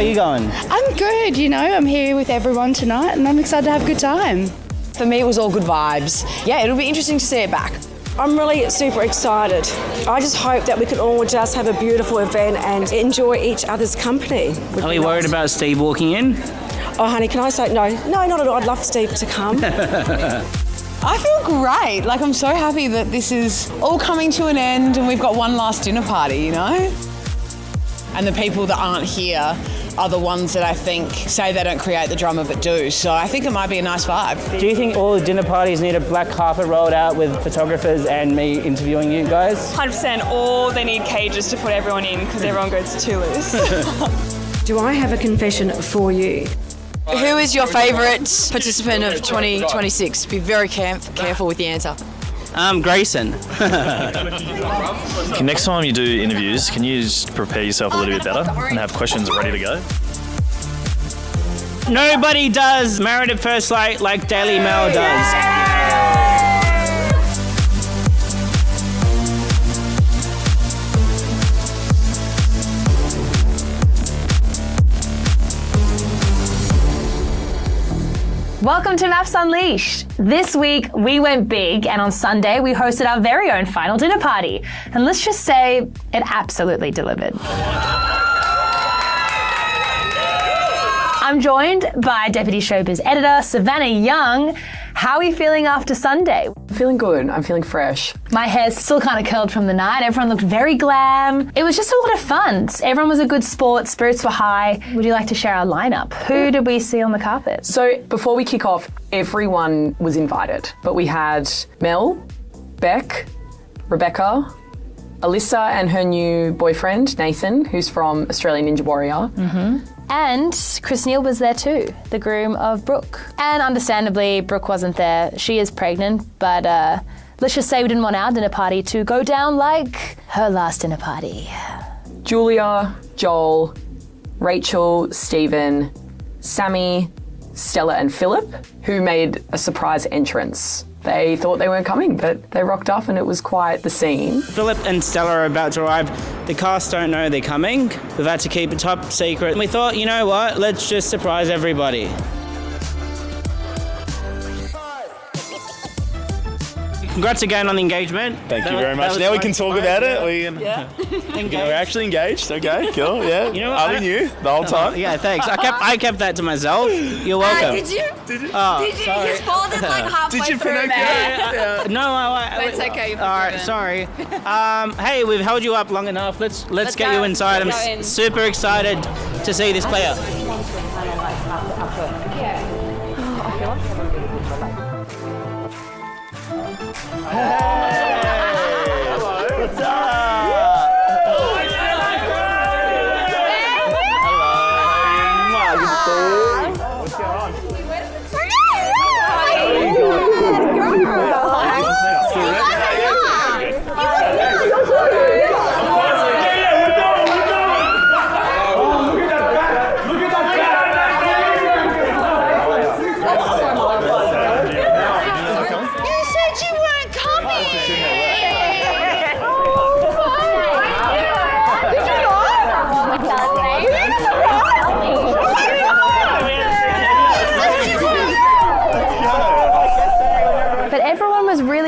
you going? I'm good, I'm here with everyone tonight and I'm excited to have a good time. For me, it was all good vibes. Yeah, it'll be interesting to see it back. I'm really super excited. I just hope that we can all just have a beautiful event and enjoy each other's company. Are we worried about Steve walking in? Oh, honey, can I say no? No, not at all. I'd love Steve to come. I feel great. Like, I'm so happy that this is all coming to an end and we've got one last dinner party, And the people that aren't here are the ones that I think say they don't create the drama but do. So I think it might be a nice vibe. Do you think all the dinner parties need a black carpet rolled out with photographers and me interviewing you guys? 100%, or they need cages to put everyone in because everyone goes too loose. Do I have a confession for you? Who is your favourite participant of 2026? Be very careful with the answer. Grayson. Next time you do interviews, can you just prepare yourself a little bit better and have questions ready to go? Nobody does Married at First Sight like Daily Mail does. Welcome to MAFS Unleashed. This week we went big and on Sunday we hosted our very own final dinner party. And let's just say it absolutely delivered. I'm joined by Deputy Showbiz Editor Savannah Young. How are you feeling after Sunday? I'm feeling good. I'm feeling fresh. My hair's still kind of curled from the night. Everyone looked very glam. It was just a lot of fun. Everyone was a good sport. Spirits were high. Would you like to share our lineup? Who did we see on the carpet? So before we kick off, everyone was invited. But we had Mel, Beck, Rebecca, Alissa and her new boyfriend, Nathan, who's from Australian Ninja Warrior. And Chris Neal was there too, the groom of Brooke. And understandably, Brooke wasn't there. She is pregnant, but let's just say we didn't want our dinner party to go down like her last dinner party. Julia, Joel, Rachel, Stephen, Sammy, Stella and Filip, who made a surprise entrance. They thought they weren't coming, but they rocked up and it was quite the scene. Philip and Stella are about to arrive. The cast don't know they're coming. We've had to keep it top secret. And we thought, you know what? Let's just surprise everybody. Congrats again on the engagement. Thank you very much. Now we can talk about it. We're actually engaged. Okay, cool. Yeah. You know what? I knew the whole time. Yeah, thanks. I kept that to myself. You're welcome. Did you? Oh, Did you? sorry. You spoiled it like halfway Did you through, panic? man. Yeah. No, It's okay. You're all right, sorry. Hey, we've held you up long enough. Let's get go. you inside. Let's go I'm in. super excited to see this player. What's up?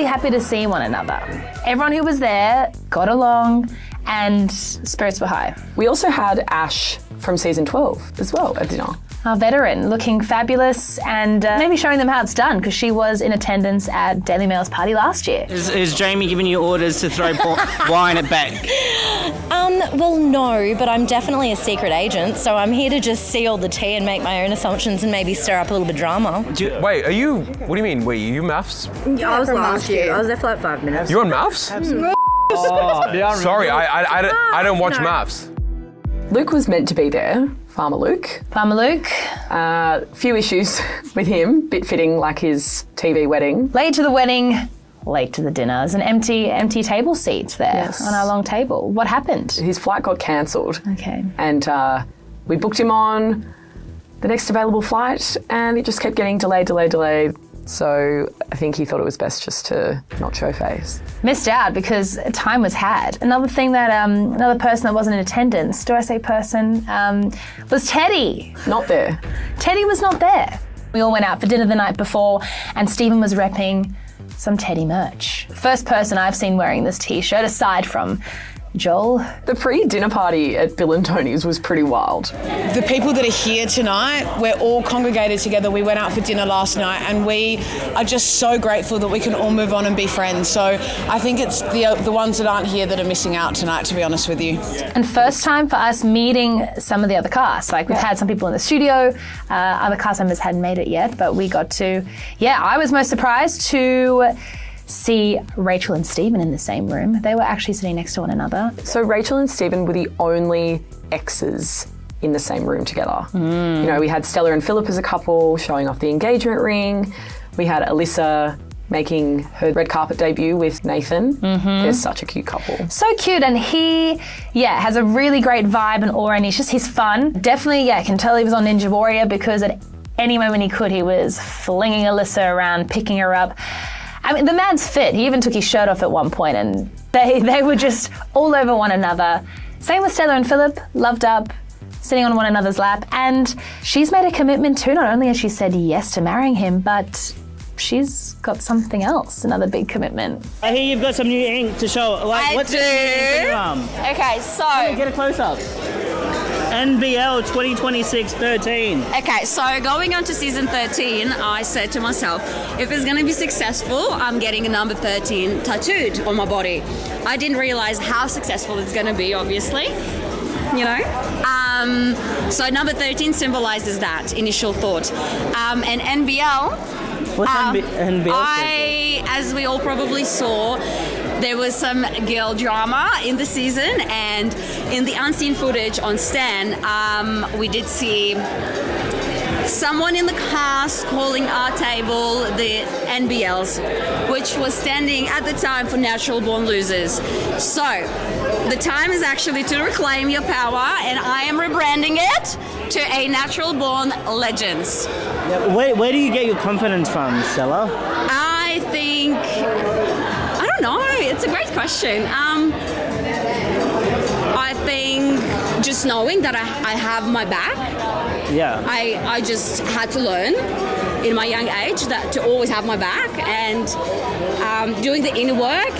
Happy to see one another. Everyone who was there got along and spirits were high. We also had Ash from season 12 as well at dinner. Our veteran, looking fabulous and maybe showing them how it's done because she was in attendance at Daily Mail's party last year. Is Jamie giving you orders to throw wine at Beck? Well, no, but I'm definitely a secret agent, so I'm here to just see all the tea and make my own assumptions and maybe stir up a little bit of drama. Wait, what do you mean? Wait, you MAFS? Yeah, I was last year. I was there for like 5 minutes. You're on MAFS? Sorry, I don't watch MAFS. Luke was meant to be there, Farmer Luke. Few issues with him, bit fitting like his TV wedding. Late to the wedding, late to the dinners, and empty table seats there on our long table. What happened? His flight got cancelled. Okay. And we booked him on the next available flight and it just kept getting delayed. So I think he thought it was best just to not show face. Missed out because time was had. Another thing that, another person that wasn't in attendance, do I say person, was Teddy. Not there. Teddy was not there. We all went out for dinner the night before and Stephen was repping some Teddy merch. First person I've seen wearing this t-shirt aside from Joel. The pre-dinner party at Bill and Tony's was pretty wild. The people that are here tonight, we're all congregated together. We went out for dinner last night and we are just so grateful that we can all move on and be friends. So I think it's the ones that aren't here that are missing out tonight, to be honest with you. And first time for us meeting some of the other cast. Like we've had some people in the studio, other cast members hadn't made it yet, but we got to, I was most surprised to see Rachel and Stephen in the same room. They were actually sitting next to one another. So Rachel and Stephen were the only exes in the same room together. You know, we had Stella and Filip as a couple showing off the engagement ring. We had Alissa making her red carpet debut with Nathan. They're such a cute couple. So cute, and he, has a really great vibe and aura, and he's fun. Definitely, can tell he was on Ninja Warrior because at any moment he could, he was flinging Alissa around, picking her up. I mean, the man's fit. He even took his shirt off at one point and they were just all over one another. Same with Stella and Filip, loved up, sitting on one another's lap. And she's made a commitment too. Not only has she said yes to marrying him, but she's got something else, another big commitment. I hear you've got some new ink to show. What's the new ink in your arm? Okay, so... Get a close-up. NBL 2026-13. Okay, so going on to season 13, I said to myself, if it's going to be successful, I'm getting a number 13 tattooed on my body. I didn't realize how successful it's going to be, obviously, so number 13 symbolizes that initial thought. And NBL... What's NBL? As we all probably saw, there was some girl drama in the season, and in the unseen footage on Stan, we did see someone in the cast calling our table the NBLs, which was standing at the time for Natural Born Losers. So the time is actually to reclaim your power, and I am rebranding it to a Natural Born Legends. Where do you get your confidence from, Stella? I think, I don't know, it's a great question. I think just knowing that I have my back. I just had to learn in my young age that to always have my back, and doing the inner work,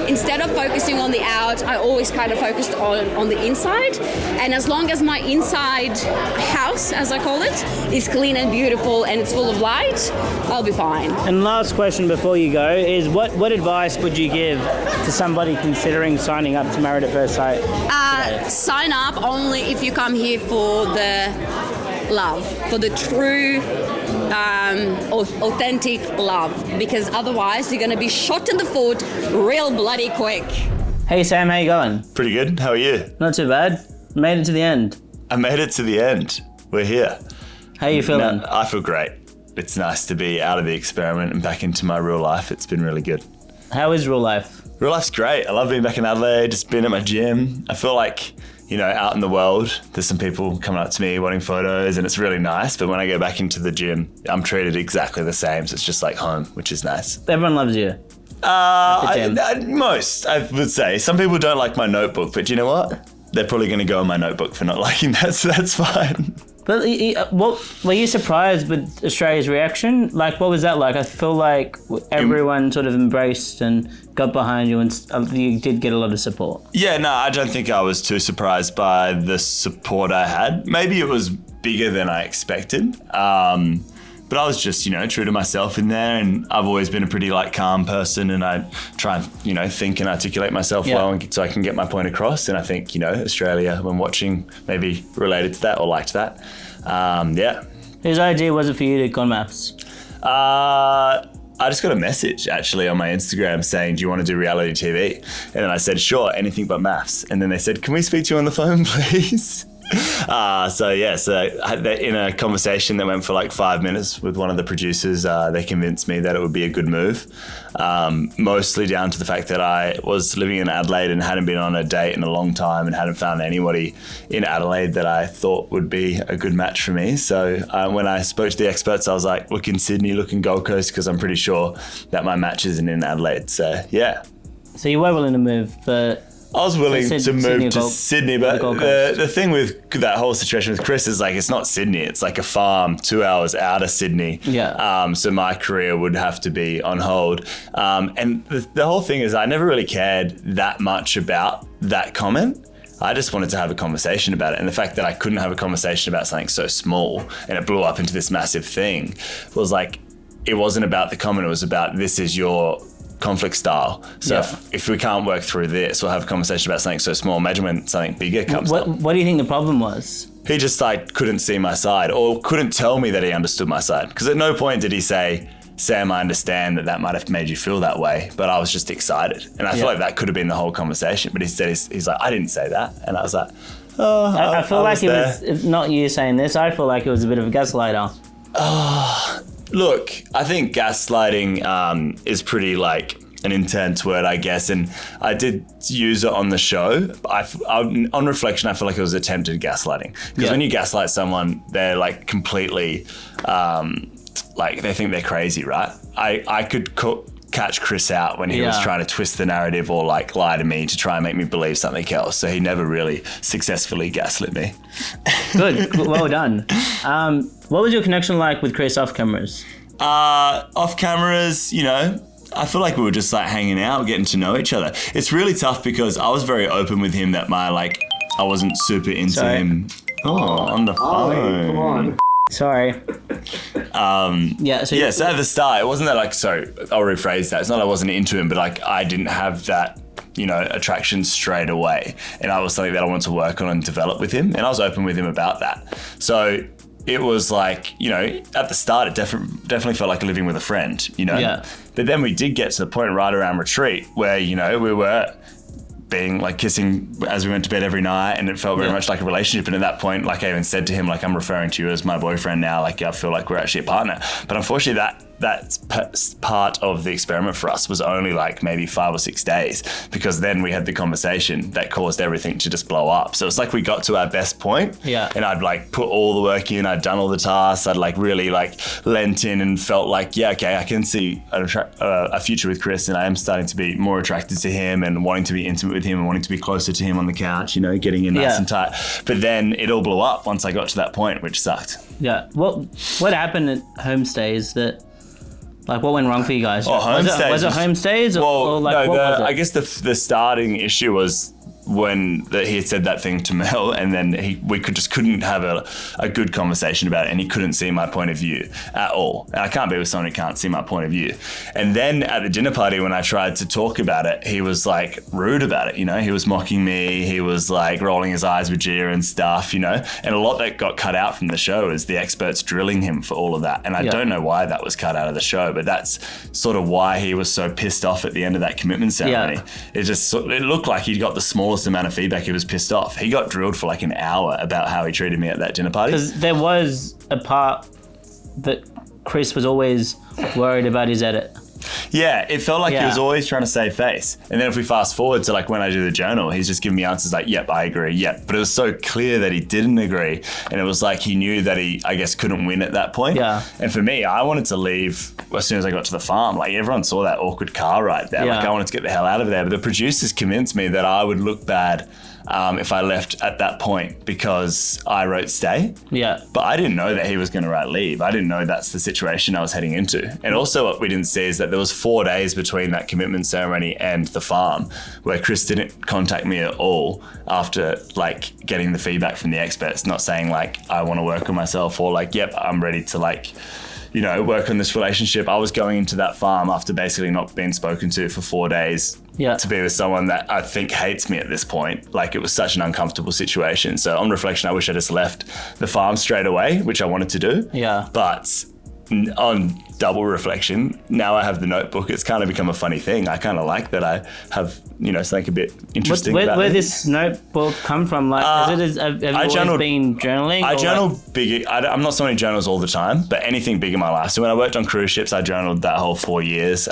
instead of focusing on the out, I always kind of focused on the inside. And as long as my inside house, as I call it, is clean and beautiful and it's full of light, I'll be fine. And last question before you go is what advice would you give to somebody considering signing up to Married at First Sight? Sign up only if you come here for the love, for the true authentic love, because otherwise you're going to be shot in the foot real bloody quick. Hey Sam, how you going? Pretty good. How are you? Not too bad. Made it to the end. I made it to the end. We're here. How you feeling? No, I feel great. It's nice to be out of the experiment and back into my real life. It's been really good. How is real life? Real life's great. I love being back in Adelaide, just being at my gym. I feel like, out in the world, there's some people coming up to me wanting photos and it's really nice. But when I go back into the gym, I'm treated exactly the same. So it's just like home, which is nice. Everyone loves you. Most, I would say. Some people don't like my notebook, but you know what? They're probably going to go on my notebook for not liking that, so that's fine. But were you surprised with Australia's reaction? Like, what was that like? I feel like everyone sort of embraced and got behind you, and you did get a lot of support. Yeah, no, I don't think I was too surprised by the support I had. Maybe it was bigger than I expected. But I was just, true to myself in there, and I've always been a pretty calm person, and I try and, think and articulate myself well so I can get my point across. And I think, Australia, when watching, maybe related to that or liked that. Whose idea was it for you to go on MAFS? I just got a message actually on my Instagram saying, do you want to do reality TV? And then I said, sure, anything but MAFS. And then they said, can we speak to you on the phone, please? So in a conversation that went for like 5 minutes with one of the producers, they convinced me that it would be a good move. Mostly down to the fact that I was living in Adelaide and hadn't been on a date in a long time and hadn't found anybody in Adelaide that I thought would be a good match for me. So when I spoke to the experts, I was like, look in Sydney, look in Gold Coast, because I'm pretty sure that my match isn't in Adelaide. So yeah. So you were willing to move, but I was willing to move to Sydney, but the thing with that whole situation with Chris is like, it's not Sydney. It's like a farm 2 hours out of Sydney. Yeah. So my career would have to be on hold. And the whole thing is I never really cared that much about that comment. I just wanted to have a conversation about it. And the fact that I couldn't have a conversation about something so small and it blew up into this massive thing was like, it wasn't about the comment. It was about, this is your conflict style. So if we can't work through this, we'll have a conversation about something so small. Imagine when something bigger comes up. What do you think the problem was? He just like couldn't see my side or couldn't tell me that he understood my side. Because at no point did he say, Sam, I understand that might have made you feel that way, but I was just excited. And I feel like that could have been the whole conversation. But instead he's like, I didn't say that. And I was like, oh, I feel like it was, if not you saying this, I feel like it was a bit of a gaslighter. Look, I think gaslighting is pretty like an intense word, I guess, and I did use it on the show. On reflection, I feel like it was attempted gaslighting, because when you gaslight someone, they're like completely like they think they're crazy, right? I could catch Chris out when he was trying to twist the narrative or like lie to me to try and make me believe something else. So he never really successfully gaslit me. Good, well done. What was your connection like with Chris off cameras? Off cameras, you know, I feel like we were just like hanging out, getting to know each other. It's really tough because I was very open with him that I wasn't super into him. Oh, on the phone. Come on. Sorry. So at the start, it wasn't that I'll rephrase that. It's not that I wasn't into him, but like I didn't have that, you know, attraction straight away. And I was something that I wanted to work on and develop with him. And I was open with him about that. So it was like, you know, at the start, it definitely felt like living with a friend, you know. Yeah. But then we did get to the point right around retreat where, you know, we were being like kissing as we went to bed every night, and it felt very much like a relationship. And at that point, like I even said to him, like, I'm referring to you as my boyfriend now. Like, I feel like we're actually a partner. But unfortunately, that part of the experiment for us was only like maybe 5 or 6 days, because then we had the conversation that caused everything to just blow up. So it's like we got to our best point, and I'd like put all the work in, I'd done all the tasks, I'd like really like lent in and felt like, yeah, okay, I can see a future with Chris, and I am starting to be more attracted to him and wanting to be intimate with him and wanting to be closer to him on the couch, you know, getting in nice and tight. But then it all blew up once I got to that point, which sucked. Yeah. What happened at homestays that, like, what went wrung for you guys? Was it homestays? Or like, what was it? I guess the starting issue was when he had said that thing to Mel, and then we couldn't have a good conversation about it, and he couldn't see my point of view at all. And I can't be with someone who can't see my point of view. And then at the dinner party, when I tried to talk about it, he was like rude about it, you know. He was mocking me, he was like rolling his eyes with Gia and stuff, you know. And a lot that got cut out from the show is the experts drilling him for all of that. And I don't know why that was cut out of the show, but that's sort of why he was so pissed off at the end of that commitment ceremony. It looked like he got the smallest amount of feedback. He was pissed off. He got drilled for like an hour about how he treated me at that dinner party. Because there was a part that Chris was always worried about his edit. Yeah, it felt like he was always trying to save face. And then if we fast forward to like when I do the journal, he's just giving me answers like, yep, I agree, yep. But it was so clear that he didn't agree. And it was like he knew that he, I guess, couldn't win at that point. Yeah. And for me, I wanted to leave as soon as I got to the farm. Like everyone saw that awkward car right there. Like I wanted to get the hell out of there. But the producers convinced me that I would look bad if I left at that point because I wrote stay. Yeah. But I didn't know that he was going to write leave. I didn't know that's the situation I was heading into. And also what we didn't see is that there was 4 days between that commitment ceremony and the farm where Chris didn't contact me at all after like getting the feedback from the experts, not saying like, I want to work on myself or like, yep, I'm ready to like, you know, work on this relationship. I was going into that farm after basically not being spoken to for 4 days to be with someone that I think hates me at this point. Like it was such an uncomfortable situation. So on reflection, I wish I just left the farm straight away, which I wanted to do. Yeah. But on double reflection, now I have the notebook. It's kind of become a funny thing. I kind of like that I have, something a bit interesting about where it. this notebook come from? Like, have you always been journaling? I journal big. I'm not someone who journals all the time, but anything big in my life. So when I worked on cruise ships, I journaled that whole 4 years.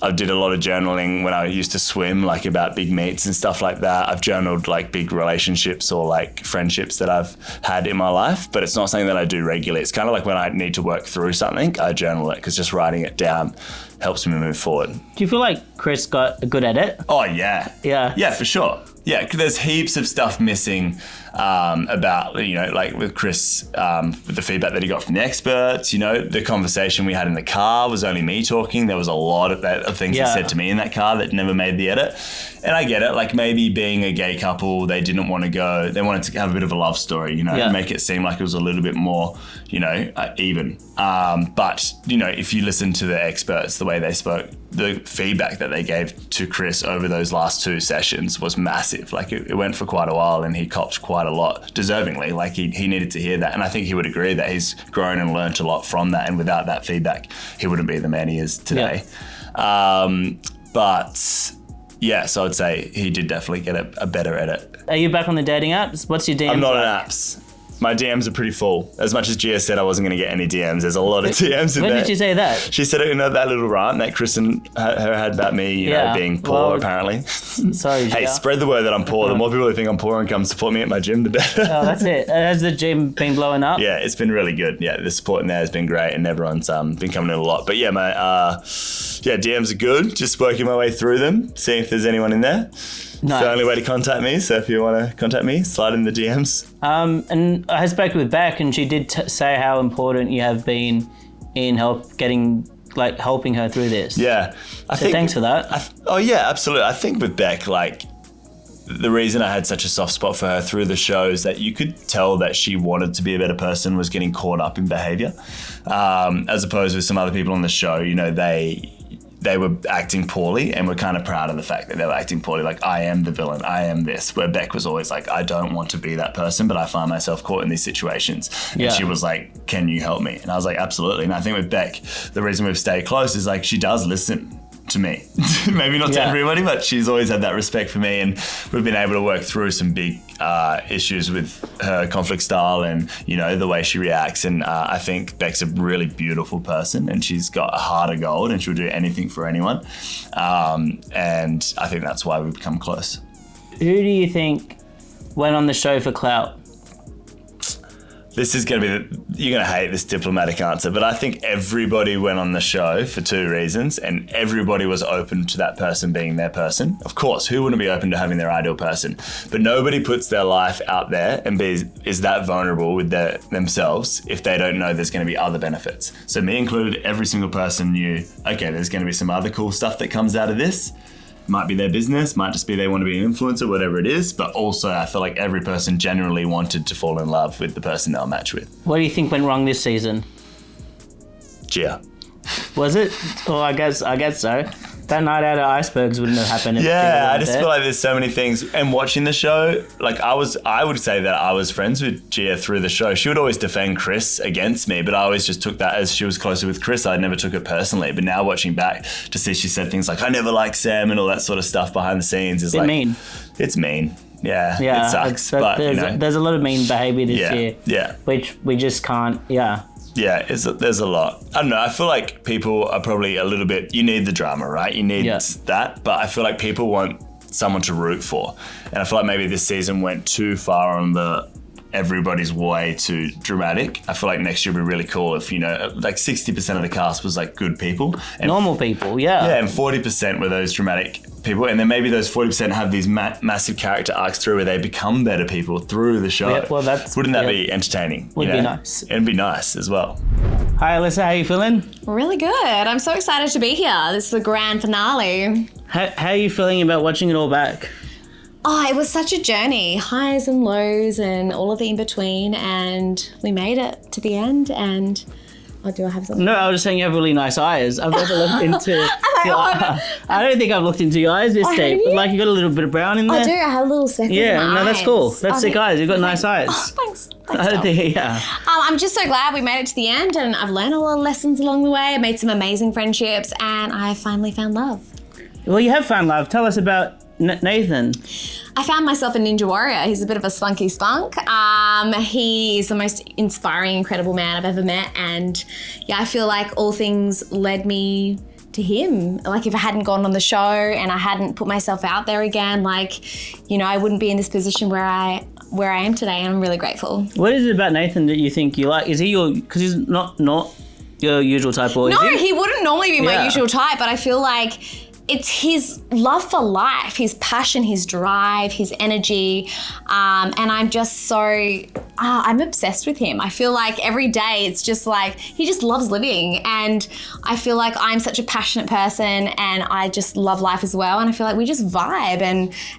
I did a lot of journaling when I used to swim, like about big meets and stuff like that. I've journaled like big relationships or like friendships that I've had in my life, but it's not something that I do regularly. It's kind of like when I need to work through something, I journal it because just writing it down helps me move forward. Do you feel like Chris got good at it? Oh, yeah. Yeah. Yeah, for sure. Yeah, there's heaps of stuff missing about, like with Chris, with the feedback that he got from the experts, the conversation we had in the car was only me talking. There was a lot of things he said to me in that car that never made the edit. And I get it, like maybe being a gay couple, they didn't want to go, they wanted to have a bit of a love story, make it seem like it was a little bit more, even. But, if you listen to the experts, the way they spoke, the feedback that they gave to Chris over those last 2 sessions was massive. Like it went for quite a while and he copped quite a lot, deservingly. Like he needed to hear that. And I think he would agree that he's grown and learnt a lot from that. And without that feedback, he wouldn't be the man he is today. But yeah, so I'd say he did definitely get a better edit. Are you back on the dating apps? What's your DMs? I'm not like? on apps. My DMs are pretty full. As much as Gia said I wasn't going to get any DMs, there's a lot of DMs in there. When did you say that? She said it in that little rant that Kristen had about me being poor, apparently. Sorry, Gia. Hey, spread the word that I'm poor. The more people who think I'm poor and come support me at my gym, the better. Oh, that's it. Has the gym been blowing up? Yeah, it's been really good. Yeah, the support in there has been great and everyone's been coming in a lot. But yeah, my DMs are good. Just working my way through them, seeing if there's anyone in there. Nice. It's the only way to contact me, so if you want to contact me, slide in the DMs. And I spoke with Beck, and she did say how important you have been in helping her through this. Yeah. Thanks for that. Yeah, absolutely. I think with Beck, the reason I had such a soft spot for her through the show is that you could tell that she wanted to be a better person, was getting caught up in behaviour. As opposed with some other people on the show, they were acting poorly and were kind of proud of the fact that they were acting poorly. Like, I am the villain, I am this. Where Beck was always like, I don't want to be that person, but I find myself caught in these situations. And she was like, can you help me? And I was like, absolutely. And I think with Beck, the reason we've stayed close is she does listen to me. Maybe not to everybody, but she's always had that respect for me, and we've been able to work through some big issues with her conflict style and the way she reacts. And I think Beck's a really beautiful person, and she's got a heart of gold, and she'll do anything for anyone. And I think that's why we've become close. Who do you think went on the show for clout? This is going to be, you're going to hate this diplomatic answer, but I think everybody went on the show for 2 reasons, and everybody was open to that person being their person. Of course, who wouldn't be open to having their ideal person? But nobody puts their life out there and is that vulnerable with themselves if they don't know there's going to be other benefits. So me included, every single person knew, okay, there's going to be some other cool stuff that comes out of this. Might be their business, might just be they want to be an influencer, whatever it is. But also I feel like every person genuinely wanted to fall in love with the person they'll match with. What do you think went wrong this season? Gia. Was it? Well, I guess so. That night out at Icebergs wouldn't have happened. Yeah, I just feel like there's so many things. And watching the show, I would say that I was friends with Gia through the show. She would always defend Chris against me, but I always just took that as she was closer with Chris. I never took it personally. But now watching back to see she said things like, I never liked Sam and all that sort of stuff behind the scenes is mean. It's mean. Yeah, it sucks. But there's a lot of mean behaviour this year. Yeah. Which we just can't, Yeah, there's a lot. I don't know. I feel like people are probably a little bit, you need the drama, right? You need that. But I feel like people want someone to root for. And I feel like maybe this season went too far on the everybody's way too dramatic. I feel like next year would be really cool if, 60% of the cast was good people. And normal people, yeah. Yeah, and 40% were those dramatic people. And then maybe those 40% have these massive character arcs through where they become better people through the show. Yeah, well, wouldn't that be entertaining? Would be nice. It'd be nice as well. Hi, Alissa. How you feeling? Really good. I'm so excited to be here. This is the grand finale. How are you feeling about watching it all back? Oh, it was such a journey, highs and lows and all of the in-between, and we made it to the end, and Or do I have something? No, I was just saying you have really nice eyes. I've never looked into. I don't think I've looked into your eyes this deep. Like you got a little bit of brown in there. I do. I have a little speck. Yeah, in my no, that's eyes. cool. That's sick eyes. You've got nice eyes. Thanks. I don't think, yeah. I'm just so glad we made it to the end, and I've learned a lot of lessons along the way. I made some amazing friendships, and I finally found love. Well, you have found love. Tell us about Nathan. I found myself a ninja warrior. He's a bit of a spunky spunk. He is the most inspiring, incredible man I've ever met, and yeah, I feel like all things led me to him. Like if I hadn't gone on the show and I hadn't put myself out there again, like, you know, I wouldn't be in this position where I am today, and I'm really grateful. What is it about Nathan that you think you like? Is he your, because he's not your usual type, or is No, he wouldn't normally be my usual type, but I feel like it's his love for life, his passion, his drive, his energy, and I'm just so, I'm obsessed with him. I feel like every day it's just like, he just loves living, and I feel like I'm such a passionate person and I just love life as well, and I feel like we just vibe,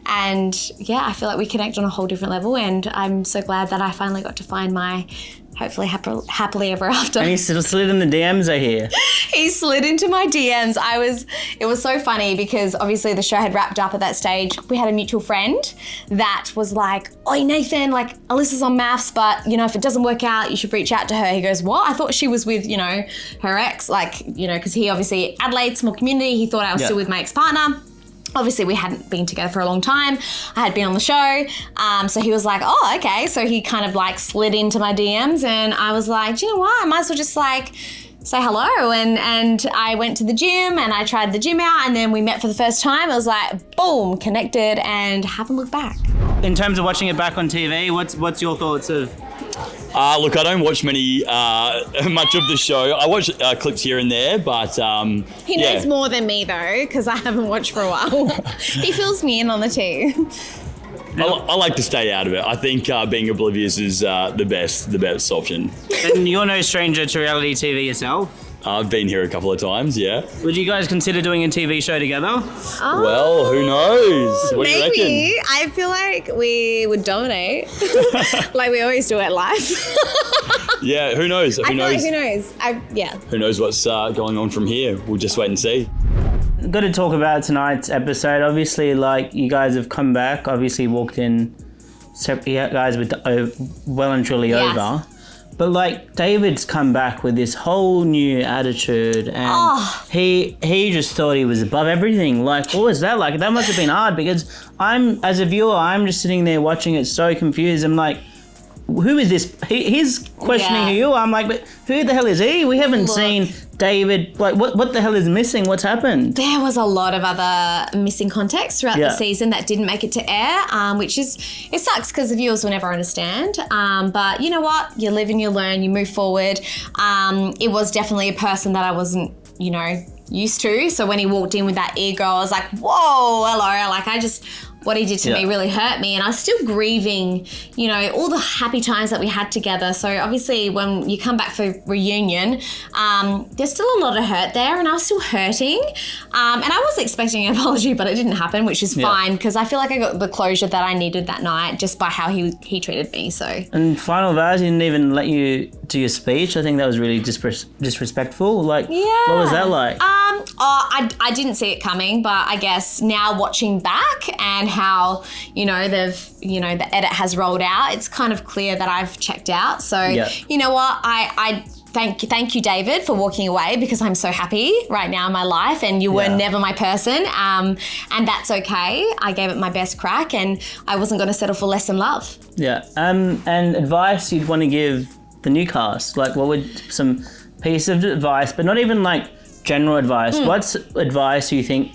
and yeah, I feel like we connect on a whole different level, and I'm so glad that I finally got to find my hopefully happily ever after. And he slid in the DMs, I hear. He slid into my DMs. It was so funny because obviously the show had wrapped up at that stage. We had a mutual friend that was like, "Oi, Nathan, like Alyssa's on MAFS, but you know, if it doesn't work out, you should reach out to her." He goes, "What? I thought she was with, you know, her ex," like, you know, because he obviously, Adelaide, small community, he thought I was still with my ex-partner. Obviously, we hadn't been together for a long time. I had been on the show. So he was like, "Oh, okay." So he kind of like slid into my DMs, and I was like, "Do you know what? I might as well just like say hello." And I went to the gym and I tried the gym out, and then we met for the first time. It was like, boom, connected, and haven't looked back. In terms of watching it back on TV, what's your thoughts of? Look, I don't watch much of the show. I watch clips here and there, but He knows more than me though, because I haven't watched for a while. He fills me in on the tea. I like to stay out of it. I think being oblivious is the best option. And you're no stranger to reality TV yourself. I've been here a couple of times, yeah. Would you guys consider doing a TV show together? Well, who knows? What do you reckon? Maybe. I feel like we would dominate, like we always do at live. Yeah, who knows? Who knows? Who knows what's going on from here? We'll just wait and see. Got to talk about tonight's episode. Obviously, like, you guys have come back. Obviously, walked in. You guys were well and truly over. But like, David's come back with this whole new attitude, and he just thought he was above everything. Like, what was that like? That must have been hard, because as a viewer, I'm just sitting there watching it so confused. I'm like, who is this? He's questioning who you are. I'm like, but who the hell is he? We haven't seen David. Like, what the hell is missing? What's happened? There was a lot of other missing context throughout the season that didn't make it to air, which is, it sucks because the viewers will never understand. But you know what? You live and you learn, you move forward. It was definitely a person that I wasn't, you know, used to. So when he walked in with that ego, I was like, whoa, hello. Like, what he did to me really hurt me, and I was still grieving, you know, all the happy times that we had together. So obviously when you come back for reunion, there's still a lot of hurt there, and I was still hurting. And I was expecting an apology, but it didn't happen, which is fine, because I feel like I got the closure that I needed that night just by how he treated me. So. And final vows, he didn't even let you do your speech. I think that was really disrespectful. Like, what was that like? I didn't see it coming, but I guess now watching back and how, you know, the edit has rolled out, it's kind of clear that I've checked out. So, you know what, I thank you, David, for walking away, because I'm so happy right now in my life, and you were never my person, and that's okay. I gave it my best crack, and I wasn't going to settle for less than love. Yeah. And advice you'd want to give the new cast? Like, what would some piece of advice, but not even like general advice, what's advice you think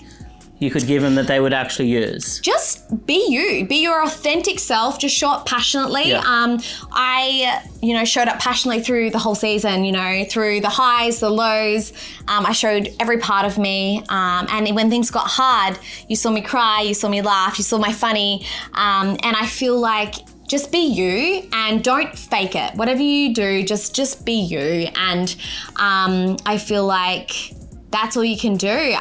you could give them that they would actually use? Just be you. Be your authentic self. Just show up passionately. I, you know, showed up passionately through the whole season, you know, through the highs, the lows. I showed every part of me. And when things got hard, you saw me cry, you saw me laugh, you saw my funny. And I feel like just be you and don't fake it. Whatever you do, just be you. And I feel like that's all you can do.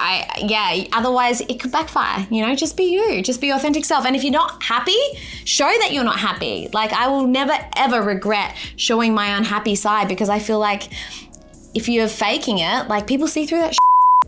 Otherwise it could backfire, you know, just be you, just be your authentic self. And if you're not happy, show that you're not happy. Like, I will never ever regret showing my unhappy side, because I feel like if you're faking it, like people see through that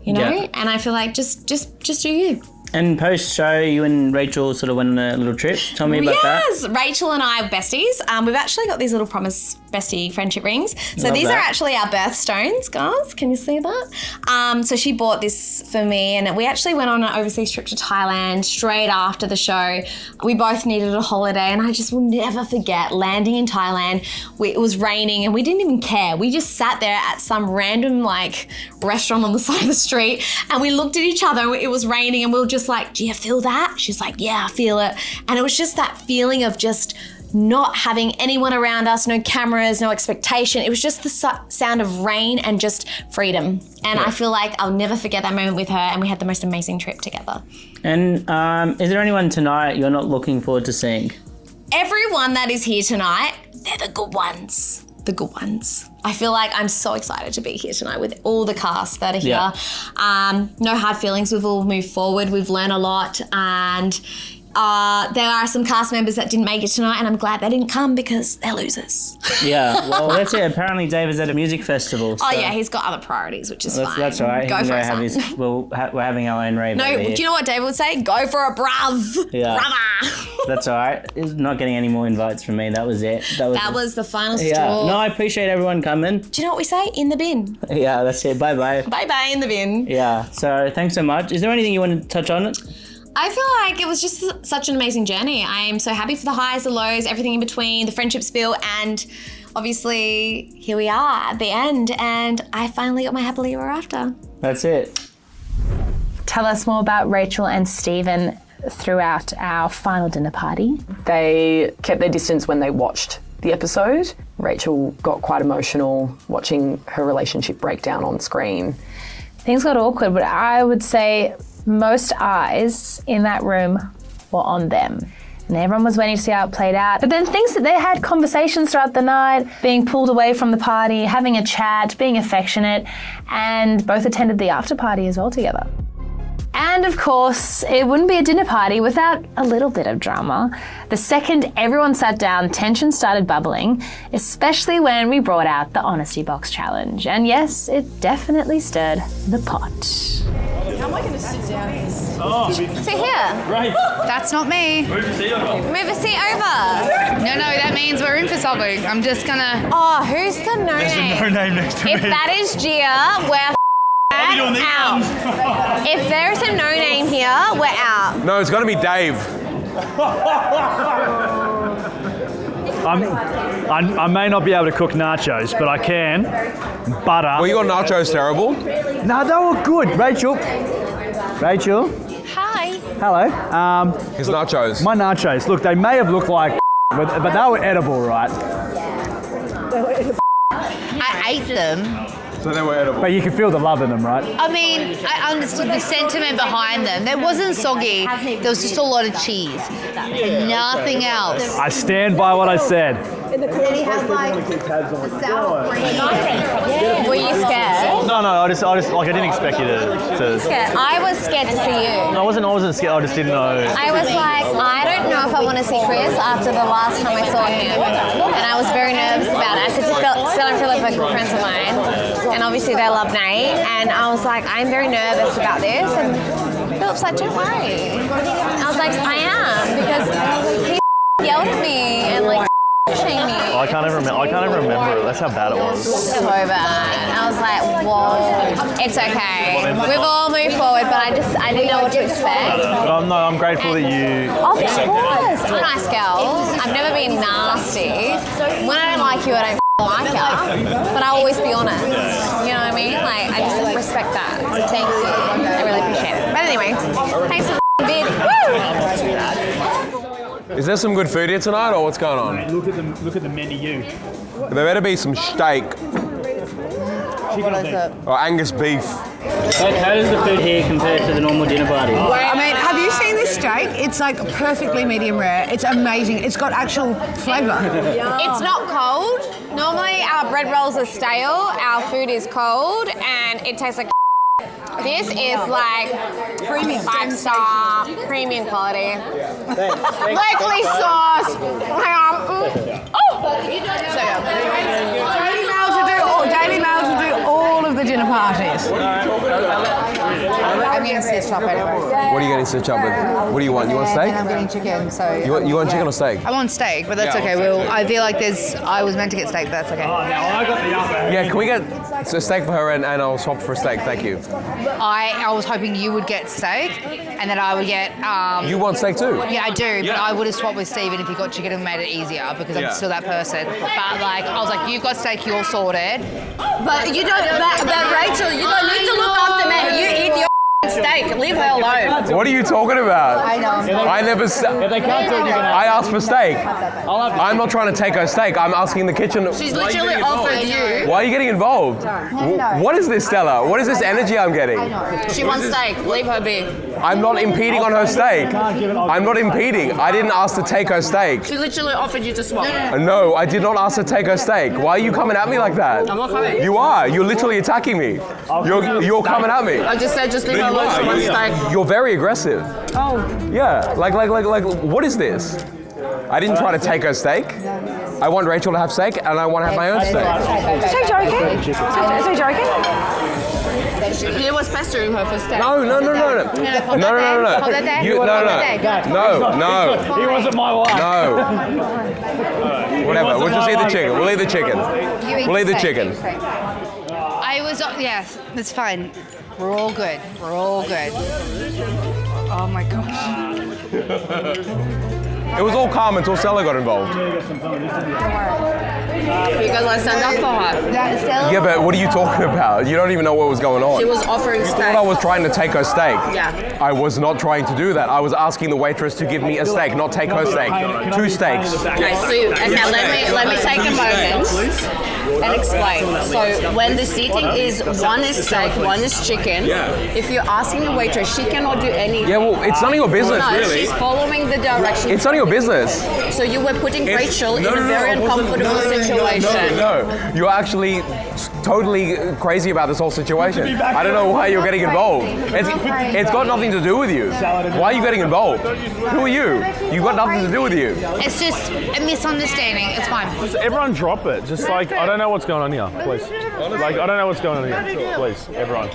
you know? Yeah. And I feel like just do you. And post-show, you and Rachel sort of went on a little trip. Tell me about that. Yes, Rachel and I are besties. We've actually got these little promise bestie friendship rings. So Love these that. are actually our birthstones, guys. Can you see that? So she bought this for me, and we actually went on an overseas trip to Thailand straight after the show. We both needed a holiday, and I just will never forget landing in Thailand. It was raining, and we didn't even care. We just sat there at some random like restaurant on the side of the street, and we looked at each other. It was raining, and we were just like, do you feel that? She's like, yeah, I feel it. And it was just that feeling of just not having anyone around us, no cameras, no expectation. It was just the sound of rain and just freedom. And I feel like I'll never forget that moment with her, and we had the most amazing trip together. And is there anyone tonight you're not looking forward to seeing? Everyone that is here tonight, they're the good ones. The good ones. I feel like I'm so excited to be here tonight with all the cast that are here. Yeah. No hard feelings. We've all moved forward. We've learned a lot, and there are some cast members that didn't make it tonight, and I'm glad they didn't come because they're losers. Yeah, well, that's it. Apparently Dave is at a music festival. Oh so yeah, he's got other priorities, which is fine. That's all right. Go He can for it, have son. we're having our own rave No, over do here. you know what David would say? Go for it, bruv. Yeah. Brother. That's all right. It's not getting any more invites from me. That was it. That was the final straw. Yeah. No, I appreciate everyone coming. Do you know what we say? In the bin. Yeah, that's it. Bye-bye. Bye-bye, in the bin. Yeah, so thanks so much. Is there anything you want to touch on it? I feel like it was just such an amazing journey. I am so happy for the highs, the lows, everything in between, the friendship spill, and obviously here we are at the end, and I finally got my happily ever after. That's it. Tell us more about Rachel and Stephen throughout our final dinner party. They kept their distance when they watched the episode. Rachel got quite emotional watching her relationship break down on screen. Things got awkward, but I would say most eyes in that room were on them. And everyone was waiting to see how it played out. But then things that they had conversations throughout the night, being pulled away from the party, having a chat, being affectionate, and both attended the after party as well together. And of course, it wouldn't be a dinner party without a little bit of drama. The second everyone sat down, tension started bubbling, especially when we brought out the Honesty Box Challenge. And yes, it definitely stirred the pot. How am I going to sit down here? Sit here. Right. That's not me. Move a seat over. No, that means we're in for something. I'm just going to... Oh, who's the no name? No name next to If me. that is Gia, we're out. If there is a no name here, we're out. No, it's going to be Dave. I may not be able to cook nachos, but I can. Butter. Well, you got nachos terrible. No, they were good. Rachel. Hi. Hello. His nachos. My nachos. Look, they may have looked like, but they were edible, right? I ate them. So they were edible. But you can feel the love in them, right? I mean, I understood the sentiment behind them. It wasn't soggy. There was just a lot of cheese. And nothing else. I stand by what I said. Did he have like the sour cream? Were you scared? No, I just like I didn't expect you to. Scared. I was scared to see you. I wasn't scared. I just didn't know. I was like, I don't know if I want to see Chris after the last time I saw him. And I was very nervous about it. I said to Stella and Filip are good friends of mine. And obviously they love Nate. And I was like, I'm very nervous about this. And Philip's like, don't worry. I was like, I am. Because he yelled at me and like pushing me. I can't even remember it. That's how bad it was. So bad. I was like, whoa, it's okay. We've all moved forward, but I didn't know what to expect. But I'm grateful that you. Of course. I'm a nice girl. I've never been nasty. When I don't like you, I don't like you. But I'll always be honest. You know what I mean? Like, I just respect that. So thank you. I really appreciate it. But anyway, thanks for the bid. Woo! Is there some good food here tonight, or what's going on? Look at the menu. There better be some steak. What is it? Or Angus beef. How does the food here compare to the normal dinner party? I mean, have you seen this steak? It's like perfectly medium rare. It's amazing. It's got actual flavour. It's not cold. Normally our bread rolls are stale, our food is cold, and it tastes like this is like premium 5-star premium quality. Locally sauce. Daily Mail to do all the dinner parties. I'm getting stitched up anyway. What are you getting stitched up with? What do you want? You want steak? And I'm getting chicken, so... You want chicken or steak? I want steak, but that's okay. I feel like I was meant to get steak, but that's okay. Yeah, can we get steak for her and I'll swap for steak, thank you. I was hoping you would get steak, and that I would get... You want steak too? Yeah, I do, but I would have swapped with Stephen if he got chicken and made it easier, because I'm still that person. But like, I was like, you've got steak, you're sorted. But you don't, but Rachel, you don't need to look after me. You eat your steak. Leave her alone. What are you talking about? I know. I never said... I asked for steak. I'm not trying to take her steak. I'm asking the kitchen... She's literally offered you. Why are you getting involved? What is this, Stella? What is this energy I'm getting? She wants steak. Leave her be. I'm not impeding on her steak. I'm not impeding. I didn't ask to take her steak. She literally offered you to swap. No, I did not ask to take her steak. Why are you coming at me like that? I'm not coming. You are. You're literally attacking me. You're coming at me. I just said just leave her alone. She wants steak. You're very aggressive. Oh. Yeah, like, what is this? I didn't try to take her steak. I want Rachel to have steak, and I want to have my own steak. Is he joking? Is he joking? He was pestering her for steak. No. No. He wasn't my wife. No. Whatever. We'll just eat the chicken. We'll eat the chicken. We'll eat the chicken. Yes, it's fine. We're all good. Oh my gosh. It was all calm until Stella got involved. Because I signed up for her. Yeah, but what are you talking about? You don't even know what was going on. She was offering steak. I was trying to take her steak. Yeah. I was not trying to do that. I was asking the waitress to give me a steak, not take her steak. 2 steaks. Okay, let me take a moment and explain. So when the seating is one is steak, one is chicken, if you're asking the waitress, she cannot do anything. Yeah, well, it's none of your business, really. She's following the directions. It's none of your business. So you were putting Rachel in a very uncomfortable situation. No, you're actually totally crazy about this whole situation. I don't know why you're getting involved. It's got nothing to do with you. Why are you getting involved? Who are you? You've got nothing to do with you. It's just a misunderstanding. It's fine. Just everyone drop it. Just like, I don't know what's going on here, please. Like, I don't know what's going on here. Please, everyone.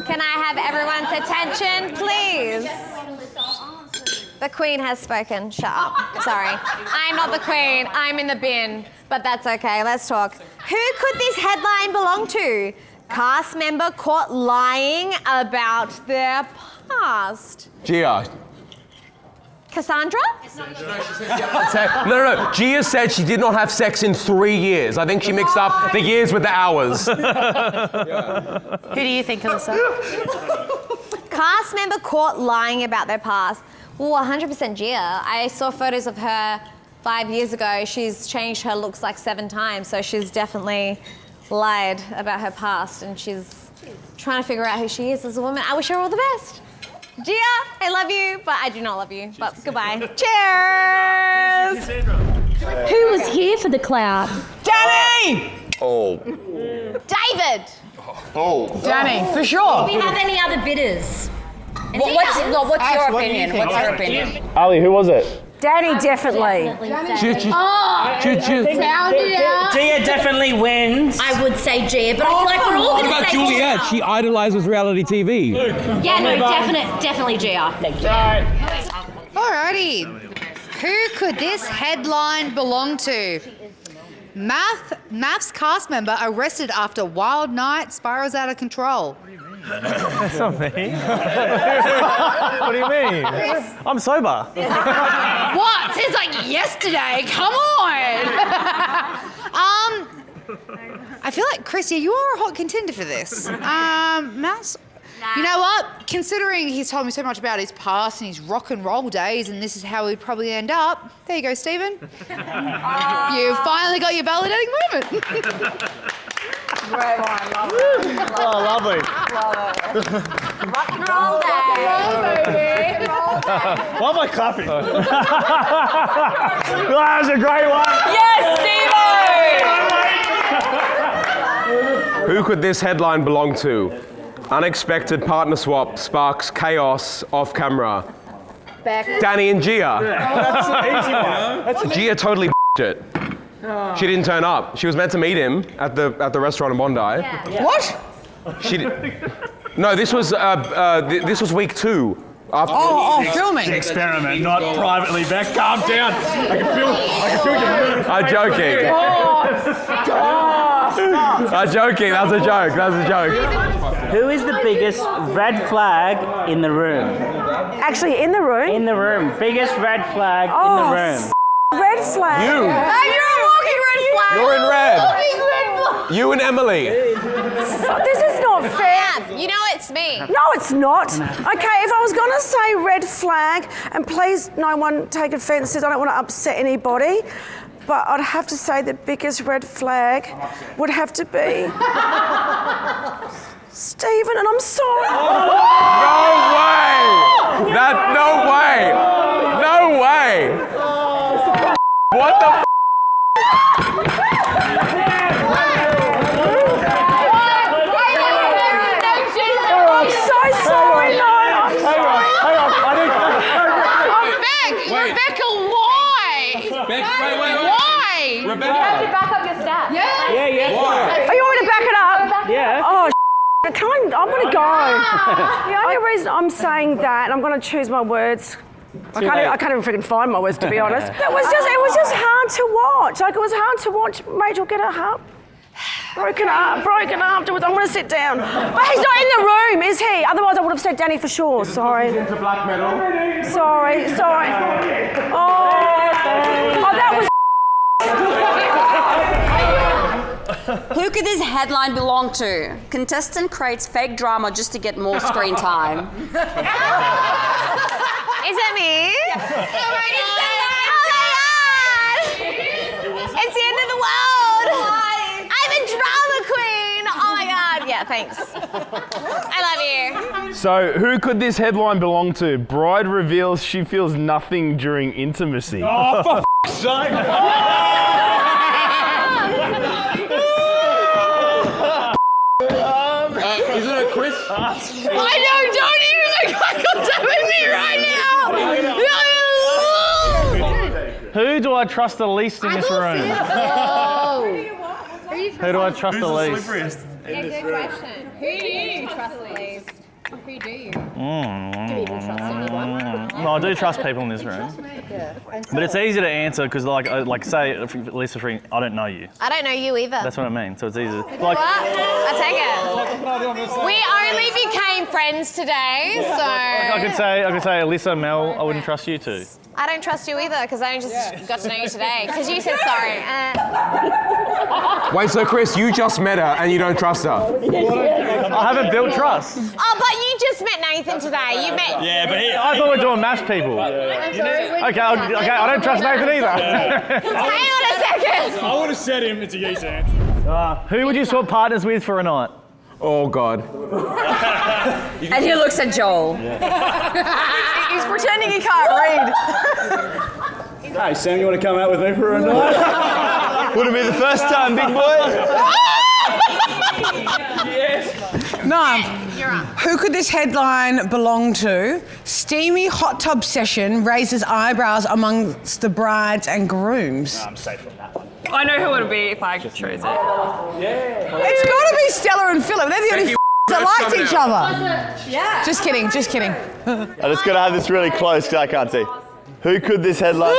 Can I have everyone's attention, please? The Queen has spoken. Shut up. Sorry. I'm not the Queen. I'm in the bin. But that's okay. Let's talk. Who could this headline belong to? Cast member caught lying about their past. Gia. Cassandra? No. Gia said she did not have sex in 3 years. I think she mixed up the years with the hours. Who do you think, Alissa? Cast member caught lying about their past. Well, 100% Gia. I saw photos of her 5 years ago. She's changed her looks like 7 times, so she's definitely lied about her past, and she's trying to figure out who she is as a woman. I wish her all the best. Gia, I love you, but I do not love you. But goodbye. Cheers! Who was here for the cloud? Danny! Oh. David! Oh. Danny, for sure. Do we have any other bidders? What's your opinion? What's your opinion? Ali, who was it? Danny, definitely. Found it out. Gia definitely wins. I would say Gia, but I feel like we're all going to say Juliet? Gia. She idolizes reality TV. Yeah, no, definitely Gia. Alrighty. Who could this headline belong to? MAFS cast member arrested after wild night spirals out of control. That's not me. What do you mean? I'm sober. What? Seems like yesterday. Come on. I feel like, Christy, you are a hot contender for this. MAFS. You know what? Considering he's told me so much about his past and his rock and roll days, and this is how he'd probably end up. There you go, Stephen. You finally got your validating moment. Great one, love it. Oh, lovely. Love it. Rock and roll day. Why am I clapping? That was a great one. Yes, Steve! Who could this headline belong to? Unexpected partner swap sparks chaos off camera. Danny and Gia. That's an easy one. Gia totally it. She didn't turn up. She was meant to meet him at the restaurant in Bondi. Yeah. What? She did. No, this was week 2. Filming. Experiment, not privately. Beck, calm down. I can feel you moving. I'm joking. I'm joking. That's a joke. Who is the biggest red flag in the room? Actually, in the room? In the room. Biggest red flag in the room. Red flag. You. You're a walking red flag. You're in red. Walking red flag. You and Emily. This is not fair. You know it's me. No, it's not. Okay, if I was going to say red flag, and please no one take offence, I don't want to upset anybody, but I'd have to say the biggest red flag would have to be Stephen, and I'm sorry. No way! No way! No way! What the I'm so sorry, no, I'm sorry. Hang on. Rebecca, why? Why? Rebecca. You have to back up your stats. Yeah. Oh, you want me to back it up? Yeah. Oh, I'm going to go. The only reason I'm saying that, and I'm going to choose my words. I can't even freaking find my words, to be honest. It was just hard to watch. Like, it was hard to watch Rachel get her heart broken afterwards. I'm going to sit down. But he's not in the room, is he? Otherwise, I would have said Danny for sure. Sorry. Into black metal. Sorry. Oh, that was. Who could this headline belong to? Contestant creates fake drama just to get more screen time. Is it me? Oh my God! It's the end of the world! I'm a drama queen! Oh my God, yeah, thanks. I love you. So, who could this headline belong to? Bride reveals she feels nothing during intimacy. Oh, for f***'s sake! Isn't it Chris? I don't even look like I'm doing me right now. Who do I trust the least in this room? Who do I trust the least? Yeah, good question. Who do you trust the least? Who do you? No, I do trust people in this room. But it's easy to answer because, like say, Lisa, I don't know you. I don't know you either. That's what I mean. So it's easy. Like, What? I take it. We only became friends today, so. I could say, Alissa, Mel, I wouldn't trust you two. I don't trust you either because I only just got to know you today because you said sorry. Wait, so Chris, you just met her and you don't trust her? I haven't built trust. Oh, but you just met Nathan today. You met. Yeah, but I thought we were doing MAFS people. Okay, I don't trust Nathan either. Hang on a second. I would have said him. It's a yes answer. Who would you swap partners with for a night? Oh, God. And he looks at Joel. He's pretending he can't read. Hey, Sam, you want to come out with me for a night? Would it be the first time, big boy? No. Who could this headline belong to? Steamy hot tub session raises eyebrows amongst the brides and grooms. I'm safe on that one. I know who it would be if I chose it. It's got to be Stella and Filip. They're the only that liked each other. Yeah. Just kidding. I just gotta have this really close because I can't see. Who could this headline?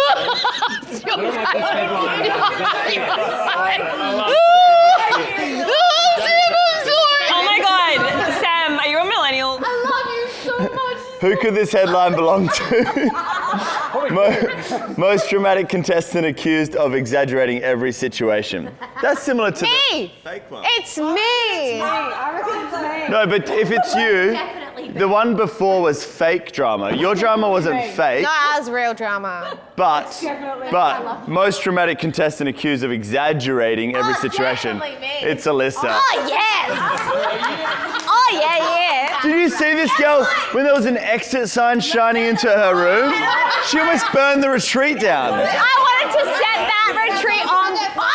Oh my God, Sam, are you a millennial? I love you so much. Who could this headline belong to? Most dramatic contestant accused of exaggerating every situation. That's similar to Me. the fake one. It's me. No, but if it's you, the one before was fake drama. Your drama wasn't fake, No, that was real drama. but most dramatic contestant accused of exaggerating every situation. definitely me. It's Alissa. Oh yes. Oh yeah. Did you see this girl when there was an exit sign shining into her room? She almost burned the retreat down. I wanted to set that retreat on fire.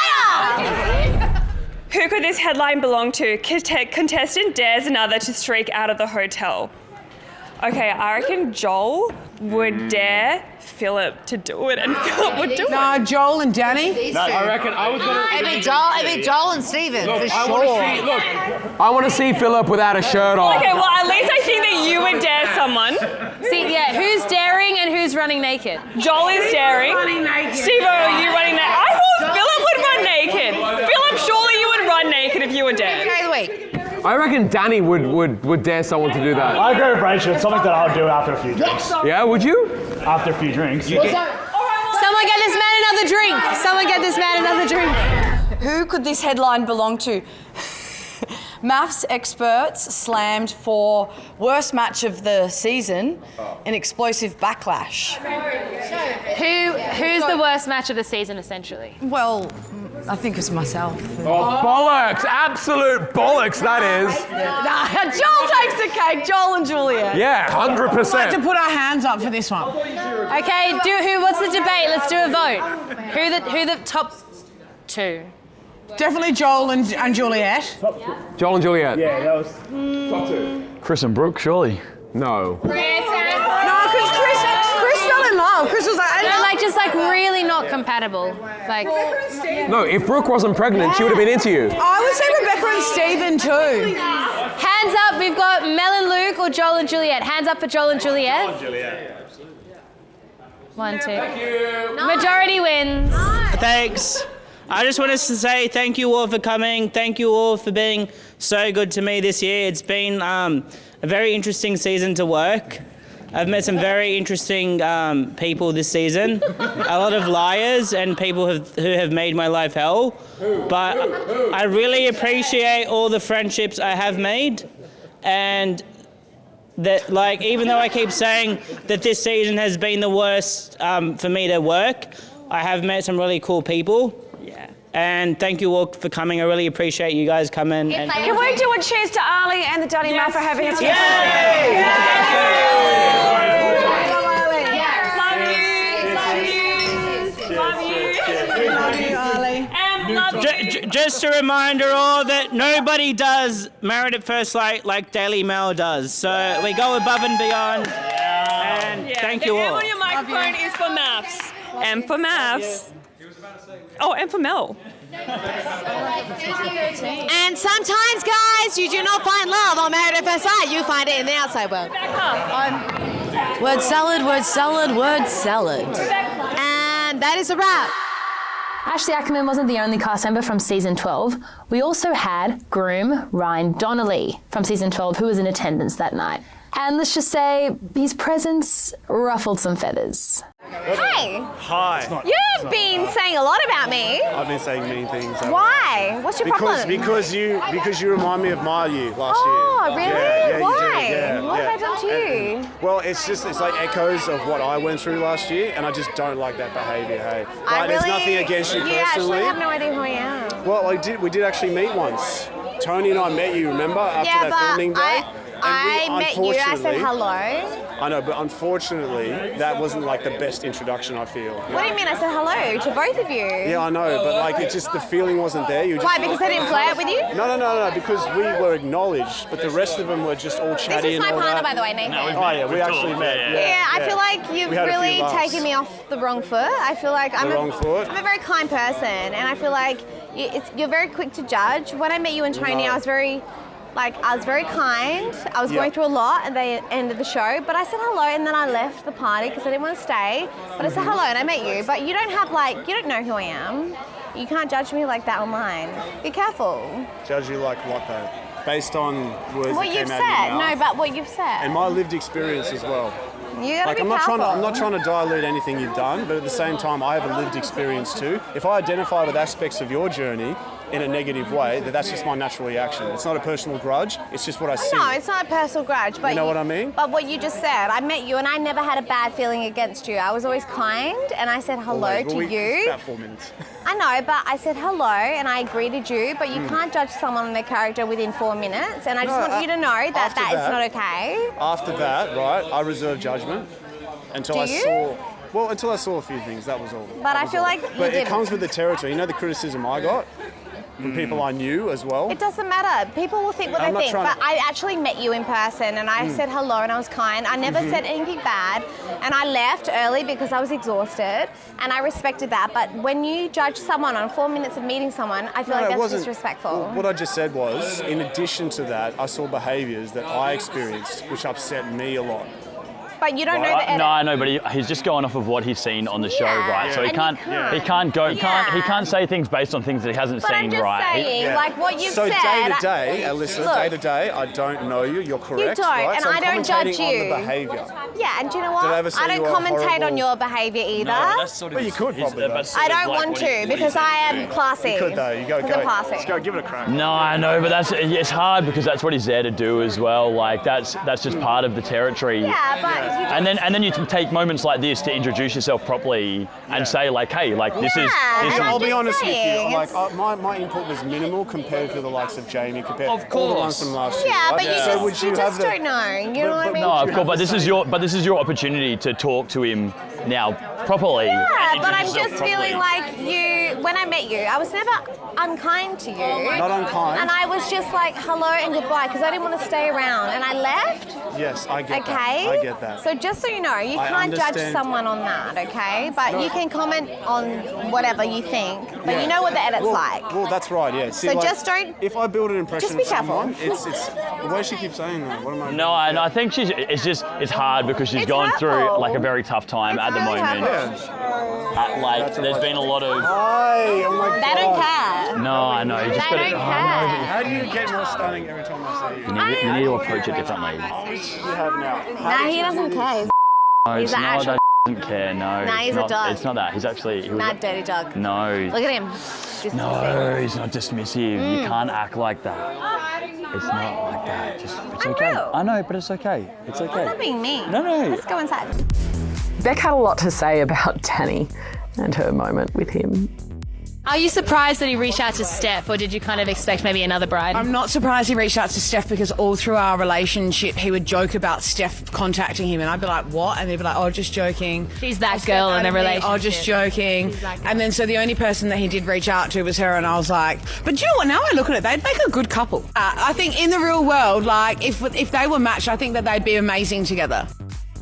Who could this headline belong to? Contestant dares another to streak out of the hotel. Okay, I reckon Joel would dare Philip to do it, and Philip would do it. No, Joel and Danny. No, I reckon I was going to... It'd be Joel and Stephen, for sure. I want to see Philip without a shirt on. Okay, well, at least I think that you would dare someone. See, yeah, who's daring and who's running naked? Joel is daring. Steve, are you running naked? I thought Philip would run naked. Philip, surely you would run naked if you were dared. Okay, the week. I reckon Danny would dare someone to do that. I agree with Rachel. It's something that I would do after a few drinks. Yeah, would you? After a few drinks. Someone get this man another drink. Someone get this man another drink. Who could this headline belong to? MAFS experts slammed for worst match of the season in explosive backlash. Who's the worst match of the season, essentially? Well, I think it's myself. Oh, bollocks! Absolute bollocks, that is. Nah, Joel takes the cake. Joel and Julia. Yeah, 100%. We'd like to put our hands up for this one. Okay, what's the debate? Let's do a vote. Who the top two? Definitely Joel and Juliet. Joel and Juliet. Yeah, that was... Top two. Chris and Brooke, surely. No. No, because Chris fell in love. Chris was like, really not compatible. Like, No, if Brooke wasn't pregnant, she would have been into you. I would say Rebecca and Stephen too. hands up, we've got Mel and Luke or Joel and Juliet. Hands up for Joel and Juliet. Joel and Juliet. 1, 2. Majority wins. Thanks. I just want to say thank you all for coming. Thank you all for being so good to me this year. It's been a very interesting season to work. I've met some very interesting people this season. A lot of liars and people who have made my life hell. But I really appreciate all the friendships I have made. And that, like, even though I keep saying that this season has been the worst for me to work, I have met some really cool people. And thank you all for coming. I really appreciate you guys coming. And Can we do a cheers to Ali and the Daddy Mel for having us here? Just a reminder all that nobody does Married at First Sight like Daily Mail does. So we go above and beyond. And thank you all. The M on your microphone is for MAFS. M for MAFS. Oh, and for Mel. And sometimes, guys, you do not find love on Married at First Sight. You find it in the outside world. Word salad, word salad, word salad. And that is a wrap. Ashley Ackerman wasn't the only cast member from season 12. We also had groom Ryan Donnelly from season 12, who was in attendance that night. And let's just say his presence ruffled some feathers. Hey. Hi. You've been saying a lot about me. I've been saying mean things. Why? What's your problem? Because you remind me of my year last year. Oh, really? Yeah, Why? You do. Yeah, what have I done to you? Well, it's like echoes of what I went through last year, and I just don't like that behaviour, hey. But it's nothing against you personally. You actually have no idea who I am. Well, we did actually meet once. Tony and I met you, remember, after that filming day? I met you, I said hello. I know, but unfortunately, that wasn't like the best introduction, I feel. What do you mean I said hello to both of you? Yeah, I know, but like it just, the feeling wasn't there. Why, because I didn't flirt with you? No, because we were acknowledged, but the rest of them were just all chatty and all that. This is my partner, by the way, Nathan. Oh yeah, we actually met. Yeah, I feel like you've really taken me off the wrong foot. I feel like I'm a very kind person, and I feel like you're very quick to judge. When I met you and Tony, I was very kind. I was going through a lot at the end of the show, but I said hello and then I left the party because I didn't want to stay. But I said hello and I met you. But you don't know who I am. You can't judge me like that online. Be careful. Judge you like what though? Based on words what that you've came out said. of your mouth? No, but what you've said. And my lived experience as well. You gotta be I'm careful. not trying to dilute anything you've done, but at the same time, I have a lived experience too. If I identify with aspects of your journey in a negative way, that's just my natural reaction. It's not a personal grudge, it's just what I see. No, it's not a personal grudge. But you know what I mean? But what you just said, I met you and I never had a bad feeling against you. I was always kind and I said hello to you. About 4 minutes. I know, but I said hello and I greeted you, but you can't judge someone on their character within 4 minutes, and I just want you to know that that is not okay. After that, right, I reserved judgment until I saw a few things, that was all. But I feel like But it comes with the territory. You know the criticism I got? from people I knew as well. It doesn't matter. People will think what I'm they not think, trying but to- I actually met you in person and I said hello and I was kind. I never said anything bad and I left early because I was exhausted and I respected that. But when you judge someone on 4 minutes of meeting someone, I feel like it that's wasn't- disrespectful. Well, what I just said was, in addition to that, I saw behaviours that I experienced which upset me a lot. But you don't know the edit. No, I know, but he's just going off of what he's seen on the show, right? So he And can't, you he can't go, he can't say things based on things that he hasn't But seen, I'm just right? saying, like what you've So said. day to day, Alissa, Look, day to day, I don't know you. You're correct, don't, right? and so I I'm don't judge commentating you. on the behaviour. Yeah, and do you know Did I what? ever say I don't you are commentate horrible? on your behaviour either. that's sort of Well, you could probably. though. I don't want to because I am classy. You could though. You go. Because I'm classy. Let's go. Give it a crack. No, I know, but it's hard because that's what he's there to do as well. Like that's just part of the territory. Yeah, but you just, And then you can take moments like this to introduce yourself properly and say like, hey, like this is. and I'll I'm be just honest with you. saying, Like my input was minimal compared to the likes of Jamie, compared Of to all the ones course. from last year. yeah, right? but you So would just, you have just the- don't know. You know what I mean? No, of course, but this is your opportunity to talk to him now properly. Yeah, and but I'm introduce just yourself feeling properly. like when I met you, I was never unkind to you. Not unkind. And I was just like, hello and goodbye, because I didn't want to stay around. And I left. Yes, I get that. Okay? I get that. So just so you know, you I can't judge understand. someone on that, okay? But you can comment on whatever you think. But you know what the edit's like. Well, that's right. Yeah. See, So like, just don't- If I build an impression just be of someone, careful. it's the way she keeps saying that. What am I? No, I think it's hard because she's It's going through hurtful. like a very tough time It's at the really moment. hurtful. Like there's been a lot of. Hi, oh my God. They don't care. No, I know. You just They gotta, don't oh, care. How do you get more stunning every time I see you? you need to approach it differently. You have now. Nah, he doesn't care. No, He's it's an not actual- that he doesn't care. No, Nah, it's he's a not, dog. It's not that. He's actually. Mad dirty dog. No. Look at him. Dismissive. No, he's not dismissive. You can't act like that. It's not like that. It's I'm okay. real. I know, but it's okay. It's okay. I'm not being mean. No. Let's go inside. Beck had a lot to say about Danny and her moment with him. Are you surprised that he reached out to Steph, or did you kind of expect maybe another bride? I'm not surprised he reached out to Steph because all through our relationship he would joke about Steph contacting him and I'd be like, what? And he'd be like, oh, just joking. She's that girl in a relationship. Oh, just joking. And then so the only person that he did reach out to was her and I was like, but do you know what? Now I look at it, they'd make a good couple. I think in the real world, like if they were matched, I think that they'd be amazing together.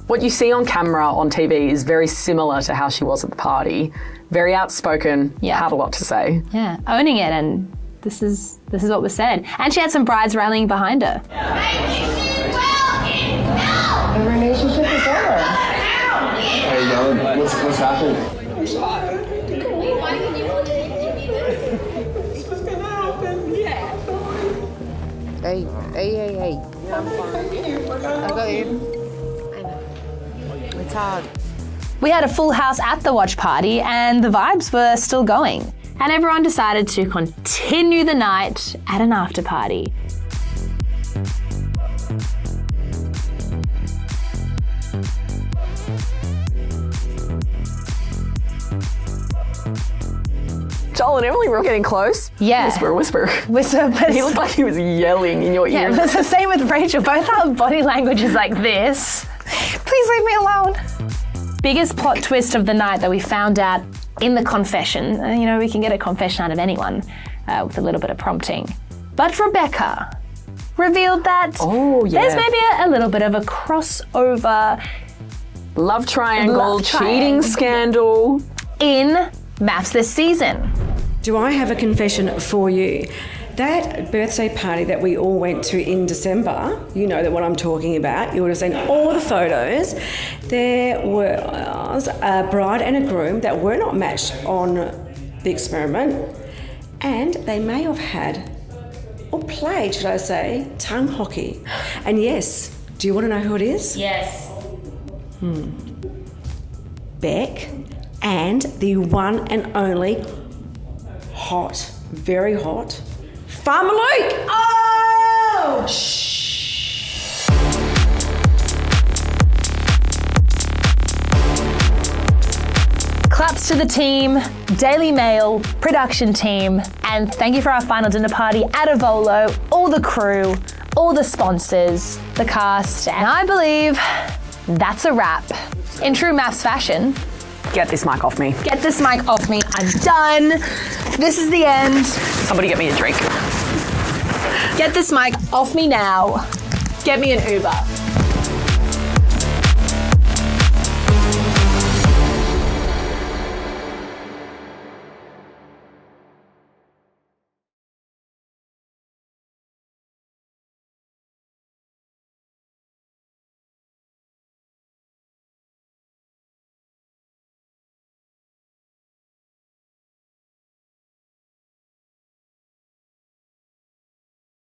What you see on camera on TV is very similar to how she was at the party. Very outspoken, had a lot to say. Yeah, owning it, and this is what was said. And she had some brides rallying behind her. The relationship is over. Hey, yo, what's happening? Hey. I'm fine. I got you. It's hard. We had a full house at the watch party, and the vibes were still going. And everyone decided to continue the night at an after party. Joel and Emily were getting close. Yeah. Whisper. But He looked like he was yelling in your yeah, ear. but it's the same with Rachel. Both our body language is like this. Please leave me alone. Biggest plot twist of the night that we found out in the confession. You know, we can get a confession out of anyone with a little bit of prompting. But Rebecca revealed that there's maybe a little bit of a crossover Love triangle, cheating scandal in MAFS this season. Do I have a confession for you? That birthday party that we all went to in December, you know that what I'm talking about, you would have seen all the photos. There was a bride and a groom that were not matched on the experiment, and they may have had, or played, should I say, tongue hockey. And yes, do you want to know who it is? Yes. Beck and the one and only hot, very hot, Farmer Luke! Oh! Claps to the team, Daily Mail, production team, and thank you for our final dinner party at Avolo, all the crew, all the sponsors, the cast, and I believe that's a wrap. In true MAFS fashion, get this mic off me. Get this mic off me. I'm done. This is the end. Somebody get me a drink. Get this mic off me now. Get me an Uber.